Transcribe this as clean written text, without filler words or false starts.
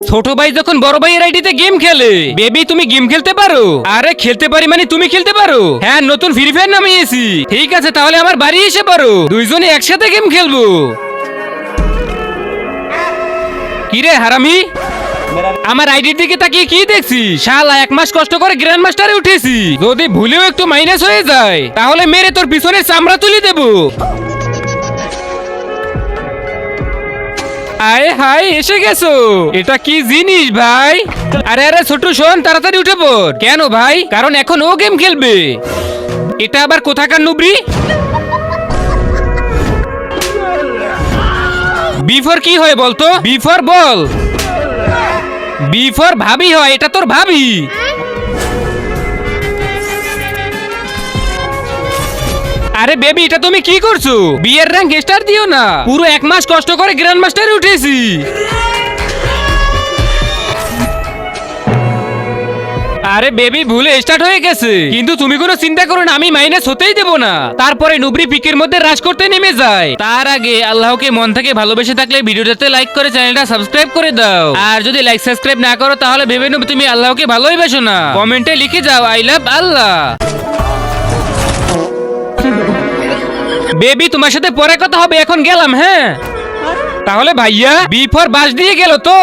ছোট ভাই যখন বড় ভাইয়ের আইডিতে গেম খেলে, বেবি তুমি গেম খেলতে পারো? আরে খেলতে পারি মানে তুমি খেলতে পারো? হ্যাঁ, নতুন ফ্রি ফায়ার নামিয়েছি। ঠিক আছে, তাহলে আমার বাড়ি এসে পারো, দুইজনে একসাথে গেম খেলবো। কিরে হারামি, আমার আইডির দিকে তাকিয়ে কি দেখছি? শালা 1 মাস কষ্ট করে গ্র্যান্ড মাস্টারে উঠেছি, যদি ভুলেও একটু মাইনাস হয়ে যায় তাহলে মেরে তোর পিছনে চামড়া তুলে দেবো। আয় হাই, এসে গেছো, এটা কি জিনিস ভাই? আরে আরে ছোট শোন, তাড়াতাড়ি উঠে পড়। কেন ভাই? কারণ এখন ও গেম খেলবে। এটা আবার কোথাকার নুবরি? বিফোর কি হয় বলতো? বিফোর বল। বিফোর ভাবি হয়, এটা তোর ভাবি। আরে বেবি, এটা তুমি কি করছো? বিয়ের র্যাঙ্ক স্টার দিও না, পুরো 1 মাস কষ্ট করে গ্র্যান্ড মাস্টারে উঠেছি। আরে বেবি, ভুলে স্টার্ট হয়ে গেছে, কিন্তু তুমি কোনো চিন্তা করো না, আমি মাইনাস হতেই দেবো না। তারপরে নুবরি পিকের মধ্যে রাশ করতে নেমে যায়। তার আগে আল্লাহকে মন থেকে ভালোবেসে থাকলে ভিডিওটাতে লাইক করে চ্যানেলটা সাবস্ক্রাইব করে দাও। আর যদি লাইক সাবস্ক্রাইব না করো তাহলে ভেবে নেবে তুমি আল্লাহকে ভালোই বাসো না। কমেন্টে লিখে যাও আই লাভ আল্লাহ। বেবি, তোমার সাথে পরে কথা হবে, এখন গেলাম। হ্যাঁ তাহলে ভাইয়া, বি ফর বাস দিয়ে গেল তো।